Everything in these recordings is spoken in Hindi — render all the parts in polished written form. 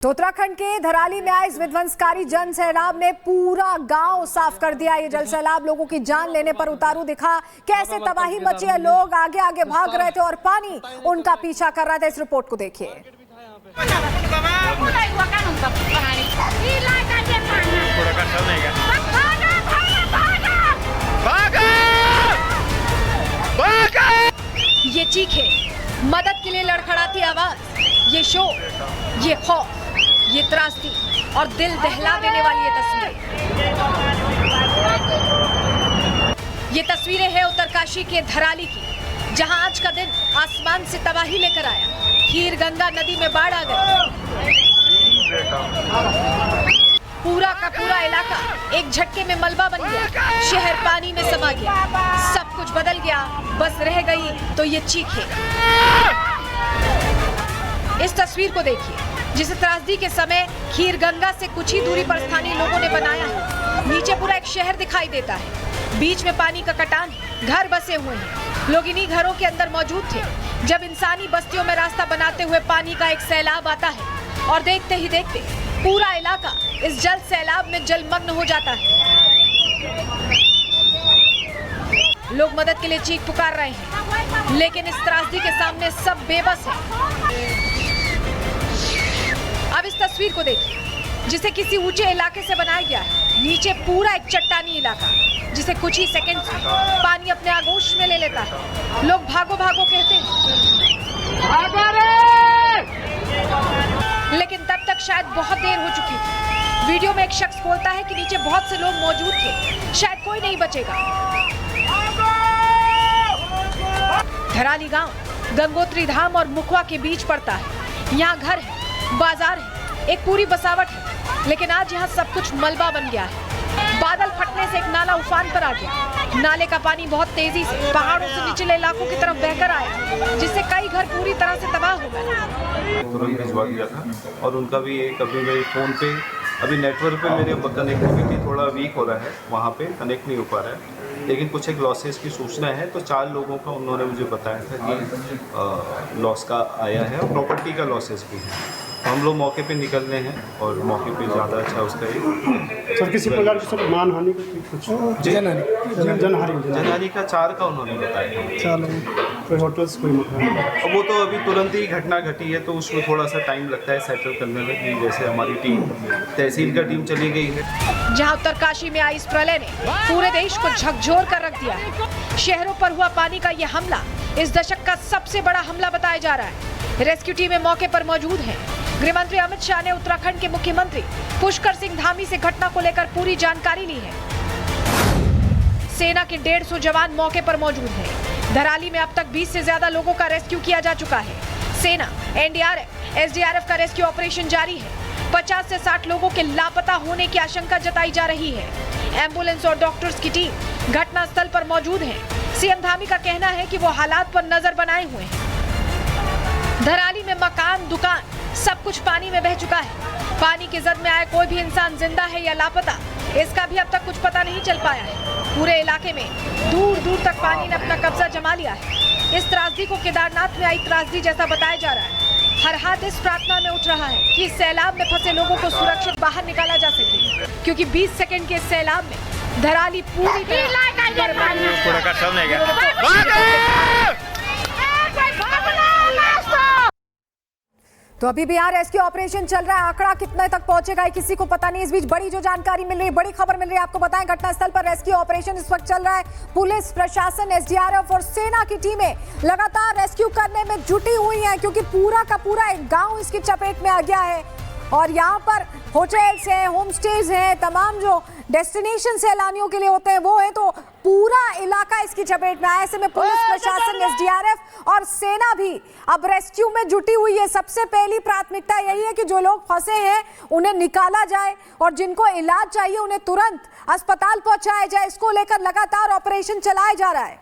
तो उत्तराखंड के धराली में आए इस विध्वंसकारी जल सैलाब ने पूरा गांव साफ कर दिया। ये जल सैलाब लोगों की जान लेने पर उतारू दिखा। कैसे तबाही मची है, लोग आगे आगे भाग रहे थे और पानी उनका पीछा कर रहा था। इस रिपोर्ट को देखिए। ये चीखे, मदद के लिए लड़खड़ाती आवाज, ये शोर, ये खौफ, ये त्रासदी और दिल दहला देने वाली ये तस्वीरें हैं उत्तरकाशी के धराली की, जहां आज का दिन आसमान से तबाही लेकर आया। खीर गंगा नदी में बाढ़ आ गई। पूरा का पूरा इलाका एक झटके में मलबा बन गया। शहर पानी में समा गया। सब कुछ बदल गया, बस रह गई तो ये चीखें। इस तस्वीर को देखिए, जिसे त्रासदी के समय खीर गंगा से कुछ ही दूरी पर स्थानीय लोगों ने बनाया है। नीचे पूरा एक शहर दिखाई देता है, बीच में पानी का कटान, घर बसे हुए हैं। लोग इन्हीं घरों के अंदर मौजूद थे जब इंसानी बस्तियों में रास्ता बनाते हुए पानी का एक सैलाब आता है और देखते ही देखते पूरा इलाका इस जल सैलाब में जलमग्न हो जाता है। लोग मदद के लिए चीख पुकार रहे हैं, लेकिन इस त्रासदी के सामने सब बेबस है। अब इस तस्वीर को देखिए, जिसे किसी ऊंचे इलाके से बनाया गया है। नीचे पूरा एक चट्टानी इलाका, जिसे कुछ ही सेकंड्स में पानी अपने आगोश में ले लेता है। लोग भागो भागो कहते हैं, लेकिन तब तक शायद बहुत देर हो चुकी थी। वीडियो में एक शख्स बोलता है कि नीचे बहुत से लोग मौजूद थे, शायद कोई नहीं बचेगा। धराली गांव गंगोत्री धाम और मुखवा के बीच पड़ता है। यहाँ घर है, बाजार है, एक पूरी बसावट है, लेकिन आज यहाँ सब कुछ मलबा बन गया है। बादल फटने से एक नाला उफान पर आ गया। नाले का पानी बहुत तेजी से पहाड़ों से निचले इलाकों की तरफ बहकर आया, जिससे कई घर पूरी तरह से तबाह हो गए। तुरंत भिजवा दिया था और उनका भी एक अभी मेरे फ़ोन पे अभी नेटवर्क पे मेरे कनेक्टिविटी थोड़ा वीक हो रहा है, वहाँ पे कनेक्ट नहीं हो पा रहा है, लेकिन कुछ एक लॉसेस की सूचना है। तो 4 लोगों का उन्होंने मुझे बताया था कि लॉस का आया है और प्रॉपर्टी का लॉसेस भी है। तो हम लोग मौके पे निकल रहे हैं और मौके पे ज़्यादा अच्छा उसका ही सर किसी प्रकार की सर मानहानि का कुछ जनहानि का 4 का उन्होंने बताया। कोई होटल्स कोई मकान। अब वो तो अभी तुरंत ही घटना घटी है, तो उसमें थोड़ा सा टाइम लगता है सेटल करने में। कि जैसे हमारी टीम तहसील का टीम चली गई है। जहां उत्तरकाशी में आई इस प्रलय ने पूरे देश को झकझोर कर रख दिया है। शहरों पर हुआ पानी का यह हमला इस दशक का सबसे बड़ा हमला बताया जा रहा है। रेस्क्यू टीमें मौके पर मौजूद हैं। गृह मंत्री अमित शाह ने उत्तराखंड के मुख्यमंत्री पुष्कर सिंह धामी से घटना को लेकर पूरी जानकारी ली है। सेना के 150 जवान मौके पर मौजूद हैं। धराली में अब तक 20 से ज्यादा लोगों का रेस्क्यू किया जा चुका है। सेना, एनडीआरएफ, एसडीआरएफ का रेस्क्यू ऑपरेशन जारी है। 50 से 60 लोगों के लापता होने की आशंका जताई जा रही है। एम्बुलेंस और डॉक्टर्स की टीम घटनास्थल पर मौजूद है। सीएम धामी का कहना है कि वो हालात पर नजर बनाए हुए हैं। धराली में मकान, दुकान सब कुछ पानी में बह चुका है। पानी की जद में आए कोई भी इंसान जिंदा है या लापता, इसका भी अब तक कुछ पता नहीं चल पाया है। पूरे इलाके में दूर दूर तक पानी ने अपना कब्जा जमा लिया है। इस त्रासदी को केदारनाथ में आई त्रासदी जैसा बताया जा रहा है। हर हाथ इस प्रार्थना में उठ रहा है कि इस सैलाब में फंसे लोगों को सुरक्षित बाहर निकाला जा सके, क्योंकि 20 सेकंड के इस सैलाब में धराली पूरी तो अभी भी यहाँ रेस्क्यू ऑपरेशन चल रहा है। आंकड़ा कितने तक पहुंचेगा किसी को पता नहीं। इस बीच बड़ी जो जानकारी मिल रही है, बड़ी खबर मिल रही है, आपको बताएं घटनास्थल पर रेस्क्यू ऑपरेशन इस वक्त चल रहा है। पुलिस प्रशासन, एसडीआरएफ और सेना की टीमें लगातार रेस्क्यू करने में जुटी हुई हैं, क्योंकि पूरा का पूरा एक गांव इसकी चपेट में आ गया है। और यहाँ पर होटल्स हैं, होम स्टेज हैं, तमाम जो डेस्टिनेशन सैलानियों के लिए होते हैं वो है, तो पूरा इलाका इसकी चपेट में आया। ऐसे में पुलिस प्रशासन, एसडीआरएफ और सेना भी अब रेस्क्यू में जुटी हुई है। सबसे पहली प्राथमिकता यही है कि जो लोग फंसे हैं उन्हें निकाला जाए और जिनको इलाज चाहिए उन्हें तुरंत अस्पताल पहुंचाया जाए। इसको लेकर लगातार ऑपरेशन चलाया जा रहा है।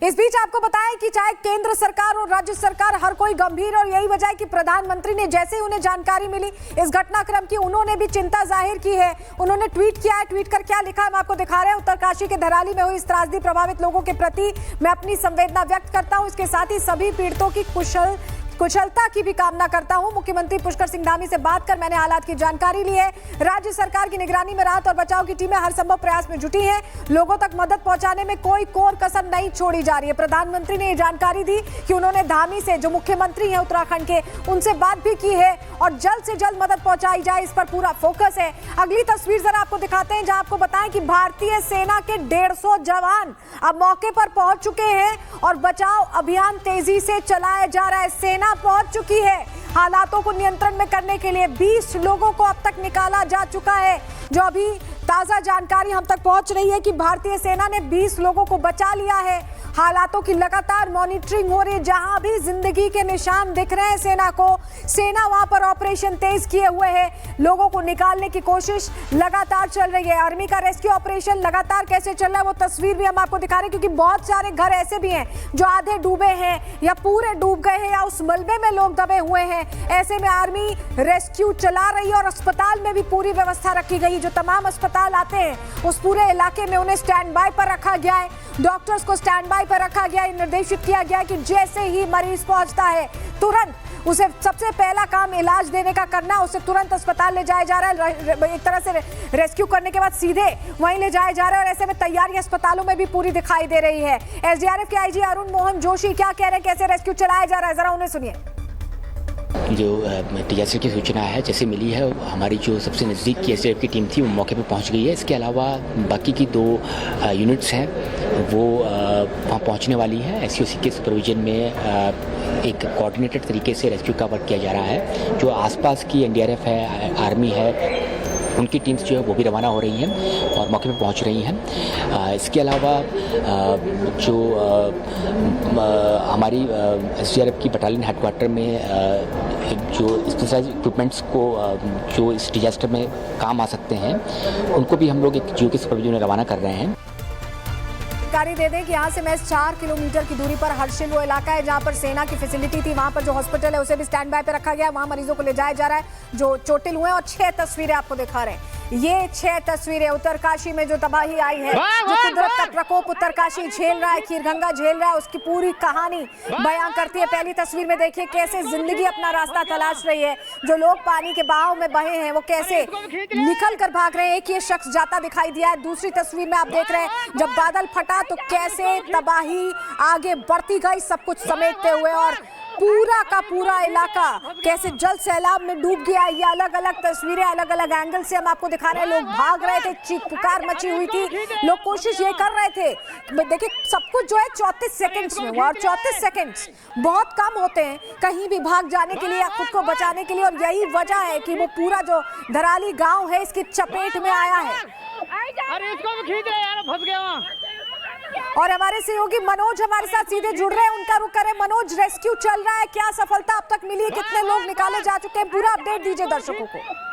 इस बीच आपको बताएं कि चाहे केंद्र सरकार और राज्य सरकार हर कोई गंभीर, और यही वजह है कि प्रधानमंत्री ने जैसे ही उन्हें जानकारी मिली इस घटनाक्रम की, उन्होंने भी चिंता जाहिर की है। उन्होंने ट्वीट किया है। ट्वीट कर क्या लिखा है हम आपको दिखा रहे हैं। उत्तरकाशी के धराली में हुई इस त्रासदी प्रभावित लोगों के प्रति मैं अपनी संवेदना व्यक्त करता हूं। इसके साथ ही सभी पीड़ितों की कुशल कुशलता की भी कामना करता हूं। मुख्यमंत्री पुष्कर सिंह धामी से बात कर मैंने हालात की जानकारी ली है। राज्य सरकार की निगरानी में राहत और बचाव की टीमें हर संभव प्रयास में जुटी हैं। लोगों तक मदद पहुंचाने में कोई कोर कसर नहीं छोड़ी जा रही है। प्रधानमंत्री ने ये जानकारी दी कि उन्होंने धामी से, जो मुख्यमंत्री हैं उत्तराखंड के, उनसे बात भी की है और जल्द से जल्द मदद पहुंचाई जाए, इस पर पूरा फोकस है। अगली तस्वीर जरा आपको दिखाते हैं, जहां आपको बताएं कि भारतीय सेना के 150 जवान अब मौके पर पहुंच चुके हैं और बचाव अभियान तेजी से चलाया जा रहा है। सेना पहुंच चुकी है। हालातों को नियंत्रण में करने के लिए 20 लोगों को अब तक निकाला जा चुका है। जो अभी ताजा जानकारी हम तक पहुंच रही है कि भारतीय सेना ने 20 लोगों को बचा लिया है। हालातों की लगातार मॉनिटरिंग हो रही है। जहां भी जिंदगी के निशान दिख रहे हैं सेना को, सेना वहां पर ऑपरेशन तेज किए हुए है। लोगों को निकालने की कोशिश लगातार चल रही है। आर्मी का रेस्क्यू ऑपरेशन लगातार कैसे चल रहा है वो तस्वीर भी हम आपको दिखा रहे हैं, क्योंकि बहुत सारे घर ऐसे भी हैं जो आधे डूबे हैं या पूरे डूब गए हैं या उस मलबे में लोग दबे हुए हैं। ऐसे में आर्मी रेस्क्यू चला रही है और अस्पताल में भी पूरी व्यवस्था रखी गई। जो तमाम अस्पताल आते हैं उस पूरे इलाके में उन्हें स्टैंड बाय पर रखा गया है। डॉक्टर्स को स्टैंड बाय पर रखा गया है। निर्देशित किया गया है कि जैसे ही मरीज पहुंचता है तुरंत उसे सबसे पहला काम इलाज देने का करना, उसे तुरंत अस्पताल ले जाया जा रहा है। एक तरह से रेस्क्यू करने के बाद सीधे वहीं ले जाया जा रहा है और ऐसे में तैयारी अस्पतालों में भी पूरी दिखाई दे रही है। एसडीआरएफ के आईजी अरुण मोहन जोशी क्या कह रहे हैं, कैसे रेस्क्यू चलाया जा रहा है, जरा उन्हें सुनिए। जो डिजास्टर की सूचना है जैसे मिली है, हमारी जो सबसे नज़दीक की एसडीआरएफ की टीम थी वो मौके पर पहुंच गई है। इसके अलावा बाकी की 2 यूनिट्स हैं वो वहाँ पहुंचने वाली है। एससीओसी के सुपरविजन में एक कोऑर्डिनेटेड तरीके से रेस्क्यू का वर्क किया जा रहा है। जो आसपास की एनडीआरएफ है, आर्मी है, उनकी टीम्स जो है वो भी रवाना हो रही हैं और मौके पे पहुंच रही हैं। इसके अलावा जो हमारी एसडीआरएफ की बटालियन हेडक्वार्टर में जो स्पेशलाइज इक्विपमेंट्स को जो इस डिजास्टर में काम आ सकते हैं उनको भी हम लोग एक जियो के सुपरविजन में रवाना कर रहे हैं। जानकारी दे दें कि यहाँ से महज 4 किलोमीटर की दूरी पर हर्षिल वो इलाका है जहाँ पर सेना की फैसिलिटी थी। वहाँ पर जो हॉस्पिटल है उसे भी स्टैंड बाय पे रखा गया है। वहाँ मरीजों को ले जाया जा रहा है जो चोटिल हुए हैं। और 6 तस्वीरें आपको दिखा रहे हैं। ये 6 तस्वीरें उत्तरकाशी में जो तबाही आई है, जो कुदरत का प्रकोप उत्तरकाशी झेल रहा है, खीरगंगा झेल रहा है, उसकी पूरी कहानी बयां करती है। पहली तस्वीर में देखिए कैसे जिंदगी अपना रास्ता तलाश रही है। जो लोग पानी के बहाव में बहे हैं वो कैसे निकल कर भाग रहे हैं। एक ये शख्स जाता दिखाई दिया है। दूसरी तस्वीर में आप देख रहे हैं जब बादल फटा तो कैसे तबाही आगे बढ़ती गई, सब कुछ समेटते हुए, और पूरा का पूरा इलाका कैसे जल सैलाब में डूब गया। ये अलग अलग तस्वीरें अलग अलग एंगल से हम आपको दिखा रहे हैं। लोग भाग रहे थे, चीख पुकार मची हुई थी, लोग कोशिश ये कर रहे थे। देखिए सब कुछ जो है 34 सेकंड्स में हुआ और 34 सेकंड्स बहुत कम होते हैं कहीं भी भाग जाने के लिए या खुद को बचाने के लिए। और यही वजह है कि वो पूरा जो धराली गाँव है इसकी चपेट में आया है। अरे इसको भी खींच रहे यार, फंस गया वहाँ। और हमारे सहयोगी मनोज हमारे साथ सीधे जुड़ रहे हैं, उनका रुख करें। मनोज, रेस्क्यू चल रहा है, क्या सफलता अब तक मिली है, कितने लोग निकाले जा चुके हैं, पूरा अपडेट दीजिए दर्शकों को।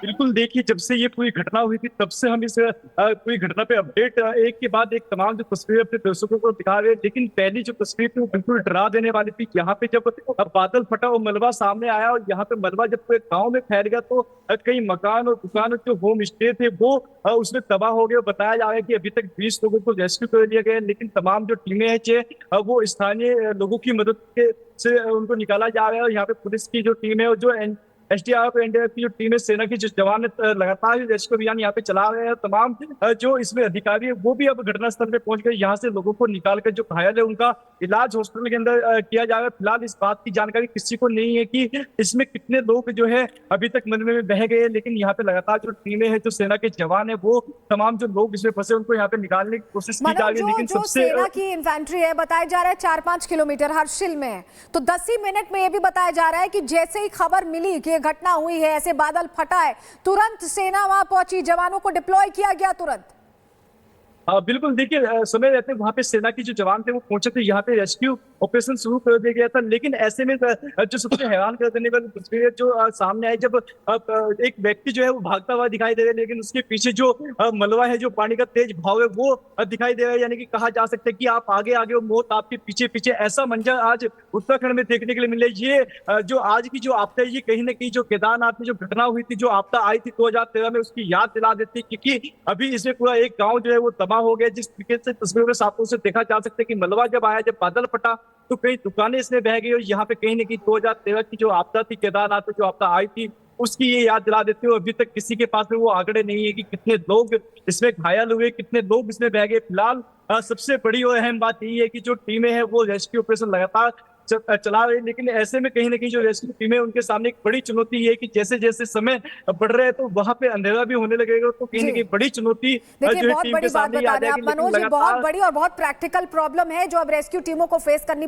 बिल्कुल, देखिए जब से ये पूरी घटना हुई थी तब से हम इस पूरी घटना पे अपडेट एक के बाद एक तमाम जो तस्वीरें अपने दर्शकों को दिखा रहे हैं। लेकिन पहली जो तस्वीर थी वो बिल्कुल डरा देने वाली थी। यहाँ पे जब बादल फटा और मलबा सामने आया और यहाँ पे मलबा जब पूरे गाँव में फैल गया तो कई मकान और दुकान और जो होम स्टे थे वो उसमें तबाह हो गए। बताया जा रहा है कि अभी तक 20 लोगों को रेस्क्यू कर लिया गया है, लेकिन तमाम जो टीमें हैं वो स्थानीय लोगों की मदद से उनको निकाला जा रहा है। और यहाँ पे पुलिस की जो टीम है और जो एसडीआरएफ एनडीआरएफ की जो टीम है, सेना की जो जवान लगातार रेस्क्यू अभियान यहाँ पे चला रहे हैं। तमाम जो इसमें अधिकारी है वो भी अब घटनास्थल पे पहुंच गए। यहाँ से लोगों को निकालकर जो घायल है उनका इलाज हॉस्पिटल के अंदर किया जा रहा है। फिलहाल इस बात की जानकारी किसी को नहीं है कि इसमें कितने लोग जो है अभी तक मलबे में बह गए। लेकिन यहाँ पे लगातार जो टीमें है, जो सेना के जवान है, वो तमाम जो लोग इसमें फंसे उनको यहाँ पे निकालने की कोशिश की जा रही है। लेकिन सबसे सेना की इन्फेंट्री है, बताया जा रहा है 4-5 किलोमीटर हर्षिल में, तो 10 ही मिनट में ये भी बताया जा रहा है कि जैसे ही खबर मिली कि घटना हुई है, ऐसे बादल फटा है, तुरंत सेना वहां पहुंची, जवानों को डिप्लॉय किया गया तुरंत। बिल्कुल, देखिए समय रहते वहां पे सेना की जो जवान थे वो पहुंचे थे। यहाँ पे रेस्क्यू ऑपरेशन शुरू कर दिया गया था। लेकिन ऐसे में जो सबसे हैरान कर देने वाली तस्वीर जो सामने आई, जब एक व्यक्ति जो है वो भागता हुआ दिखाई दे रहा है, लेकिन उसके पीछे जो मलबा है, जो पानी का तेज भाव है, वो दिखाई दे रहा है। यानी कि कहा जा सकता है कि आप आगे आगे, मौत आपके पीछे पीछे। ऐसा मंजर आज उत्तराखंड में देखने के लिए मिले। ये जो आज की जो आपदा है, ये कहीं ना कहीं जो केदारनाथ में जो घटना हुई थी, जो आपदा आई थी 2013 में, उसकी याद दिला देती, क्योंकि अभी इसमें पूरा एक गाँव जो है वो तबाह हो गया। जिस तरीके से तस्वीरों में साफ तौर से देखा जा सकता है कि मलबा जब आया, जब बादल फटा, तो कई दुकानें इसमें बह गई और यहाँ पे कहीं न कहीं 2013 की जो आपदा थी, केदारनाथ में जो आपदा आई थी, उसकी ये याद दिला देते हो। अभी तक किसी के पास में वो आंकड़े नहीं है कि कितने लोग इसमें घायल हुए, कितने लोग इसमें बह गए। फिलहाल सबसे बड़ी और अहम बात यही है कि जो टीमें हैं वो रेस्क्यू ऑपरेशन लगातार चला रही है, लेकिन ऐसे में कहीं ना कहीं जो रेस्क्यू टीम है उनके सामने एक बड़ी चुनौती ये है कि जैसे जैसे समय बढ़ रहे हैं तो वहां पे अंधेरा भी होने लगेगा, तो कहीं ना कहीं बड़ी चुनौती देखिए बहुत बड़ी बात बता रहे हैं आप मनोज, ये बहुत बड़ी और बहुत प्रैक्टिकल प्रॉब्लम है जो अब रेस्क्यू टीमों को फेस करनी